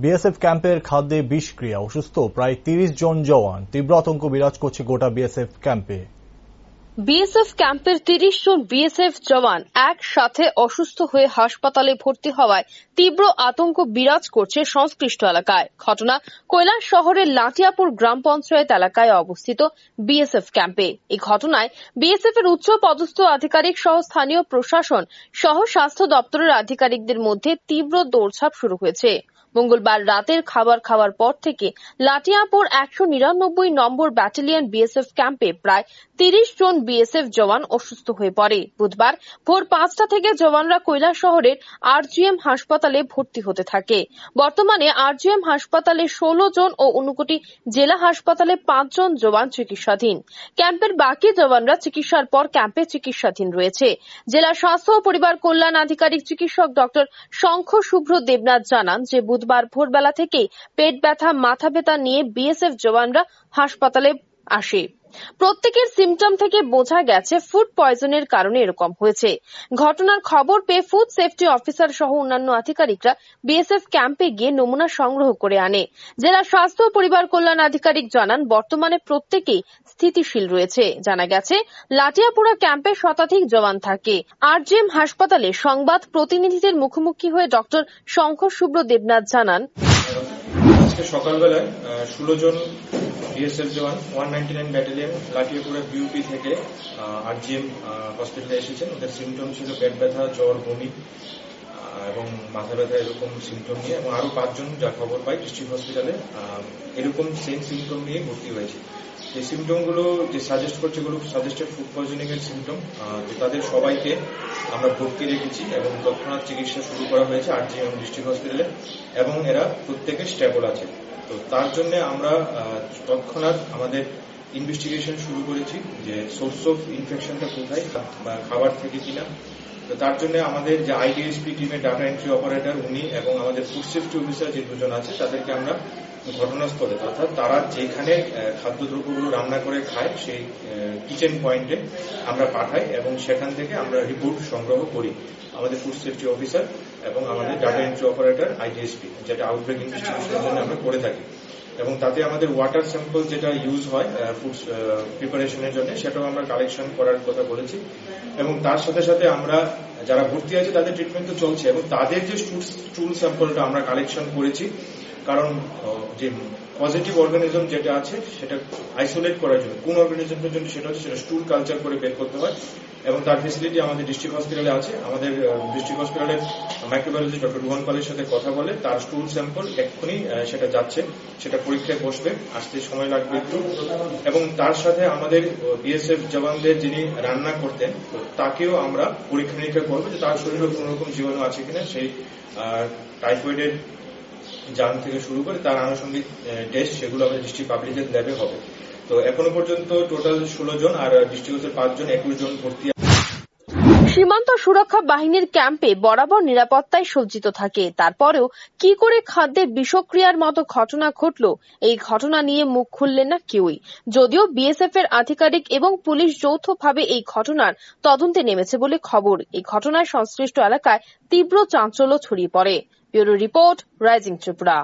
BSF ক্যাম্পের খাদ্যে বিষক্রিয়া, অসুস্থ প্রায় ৩০ জন জওয়ান। তীব্র আতঙ্ক বিরাজ করছে গোটা বিএসএফ ক্যাম্পে। বিএসএফ ক্যাম্পের ৩০ জন বিএসএফ জওয়ান একসাথে অসুস্থ হয়ে হাসপাতালে ভর্তি হওয়ায় তীব্র আতঙ্ক বিরাজ করছে সংশ্লিষ্ট এলাকায়। ঘটনা কৈলাস শহরের লাটিয়াপুর গ্রাম পঞ্চায়েত এলাকায় অবস্থিত বিএসএফ ক্যাম্পে। এই ঘটনায় বিএসএফ এর উচ্চ পদস্থ আধিকারিক সহ স্থানীয় প্রশাসন সহ স্বাস্থ্য দপ্তরের আধিকারিকদের মধ্যে তীব্র দৌড়ঝাঁপ শুরু হয়েছে। মঙ্গলবার রাতের খাবার খাওয়ার পর থেকে লাটিয়াপুর ১৯৯ নম্বর ব্যাটালিয়ন বিএসএফ ক্যাম্পে প্রায় ৩০ জন বিএসএফ জওয়ান অসুস্থ হয়ে পড়ে। বুধবার ভোর ৫টা থেকে জওয়ানরা কৈলাস শহরের আরজিএম হাসপাতালে ভর্তি হতে থাকে। বর্তমানে আরজিএম হাসপাতালে ১৬ জন ও ঊনকোটি জেলা হাসপাতালে ৫ জন জওয়ান চিকিৎসাধীন। ক্যাম্পের বাকি জওয়ানরা চিকিৎসার পর ক্যাম্পে চিকিৎসাধীন রয়েছে। জেলা স্বাস্থ্য ও পরিবার কল্যাণ আধিকারিক চিকিৎসক ডক্টর শঙ্খ শুভ্র দেবনাথ জানান যে বুধবার ভোরবেলা থেকেই পেট ব্যথা, মাথা ব্যথা নিয়ে বিএসএফ জওয়ানরা হাসপাতালে আসে। প্রত্যেকের সিমটম থেকে বোঝা গেছে ফুড পয়জনের কারণে এরকম হয়েছে। ঘটনার খবর পেয়ে ফুড সেফটি অফিসার সহ অন্যান্য আধিকারিকরা বিএসএফ ক্যাম্পে গিয়ে নমুনা সংগ্রহ করে আনে। জেলা স্বাস্থ্য ও পরিবার কল্যাণ আধিকারিক জানান বর্তমানে প্রত্যেকেই স্থিতিশীল রয়েছে। জানা গেছে লাটিয়াপুরা ক্যাম্পে শতাধিক জওয়ান থাকে। আরজিএম হাসপাতালে সংবাদ প্রতিনিধিদের মুখোমুখি হয়ে ডক্টর শঙ্খ শুভ্র দেবনাথ জানান, আজকে সকালবেলায় ১৬ জন বিএসএফ জওয়ান 199 ব্যাটালিয়ন লাটিয়াপুরা বিউপি থেকে আরজিএম হসপিটালে এসেছেন। ওদের সিমটম ছিল পেট ব্যথা, জ্বর, বমি এবং মাথা ব্যথা এরকম সিমটম নিয়ে, এবং আরো ৫ জন যা খবর পাই ডিস্ট্রিক্ট হসপিটালে এরকম সেম সিমটম নিয়ে ভর্তি হয়েছে। এই সিমটমগুলো যে সাজেস্ট করছে এগুলো সাজেস্টেড ফুড পয়জনিং এর সিমটম। তাদের সবাইকে আমরা ভর্তি রেখেছি এবং তৎক্ষণাৎ চিকিৎসা শুরু করা হয়েছে আরজিএম ডিস্ট্রিক্ট হসপিটালে, এবং এরা প্রত্যেকে স্টেবল আছে। তো তার জন্য আমরা তৎক্ষণাৎ আমাদের ইনভেস্টিগেশন শুরু করেছি যে সোর্স অফ ইনফেকশনটা কোথায়, খাবার থেকে কিনা। তো তার জন্য আমাদের যে আইডিএসপি টিমের ডাটা এন্ট্রি অপারেটর উনি এবং আমাদের ফুড সেফটি অফিসার যে দুজন আছে তাদেরকে আমরা ঘটনাস্থলে, অর্থাৎ তারা যেখানে খাদ্যদ্রব্যগুলো রান্না করে খায় সেই কিচেন পয়েন্টে আমরা পাঠাই এবং সেখান থেকে আমরা রিপোর্ট সংগ্রহ করি আমাদের ফুড সেফটি অফিসার এবং আমাদের ডাটা এন্ট্রি অপারেটর আইডিএসপি, যেটা আউটব্রেক ইনভেস্টিগেশনের জন্য আমরা করে থাকি। এবং তাতে আমাদের ওয়াটার স্যাম্পল যেটা ইউজ হয় ফুড প্রিপারেশনের জন্য সেটাও আমরা কালেকশন করার কথা বলেছি। এবং তার সাথে সাথে আমরা যারা ভর্তি আছে তাদের ট্রিটমেন্ট তো চলছে, এবং তাদের যে স্টুল স্যাম্পলটা আমরা কালেকশন করেছি, কারণ যে পজিটিভ অর্গানিজম যেটা আছে সেটা আইসোলেট করার জন্য কোন অর্গানিজমের জন্য সেটা হচ্ছে সেটা স্টুল কালচার করে বের করতে হয়, এবং তার ফেসিলিটি আমাদের ডিস্ট্রিক্ট হসপিটালে আছে। আমাদের ডিস্ট্রিক্ট হসপিটালের মাইক্রোবায়োলজি ডক্টর রুহান পালের সাথে কথা বলে তার স্টুল স্যাম্পল এক্ষুনি সেটা যাচ্ছে, সেটা পরীক্ষায় বসবে, আসতে সময় লাগবে একটু। এবং তার সাথে আমাদের বিএসএফ জওয়ানদের যিনি রান্না করতেন তাকেও আমরা পরীক্ষা নিরীক্ষা করবো যে তার শরীরে কোন রকম জীবাণু আছে কিনা, সেই টাইফয়েডের জার্ম থেকে শুরু করে তার আনুষঙ্গিক টেস্ট সেগুলো আমাদের ডিস্ট্রিক্ট পাবলিক হেলথ ল্যাবে হবে। তো এখনো পর্যন্ত টোটাল 16 জন আর ডিস্ট্রিক্টের 5 জন 21 জন ভর্তি। সীমান্ত সুরক্ষা বাহিনীর ক্যাম্পে বরাবর নিরাপত্তায় সজ্জিত থাকে। তারপরেও কি করে খাদ্যে বিষক্রিয়ার মতো ঘটনা ঘটল, এই ঘটনা নিয়ে মুখ খুললেন না কেউই। যদিও বিএসএফ এর আধিকারিক এবং পুলিশ যৌথভাবে এই ঘটনার তদন্তে নেমেছে বলে খবর। এই ঘটনায় সংশ্লিষ্ট এলাকায় তীব্র চাঞ্চল্য ছড়িয়ে পড়ে। Bureau report, rising Tripura.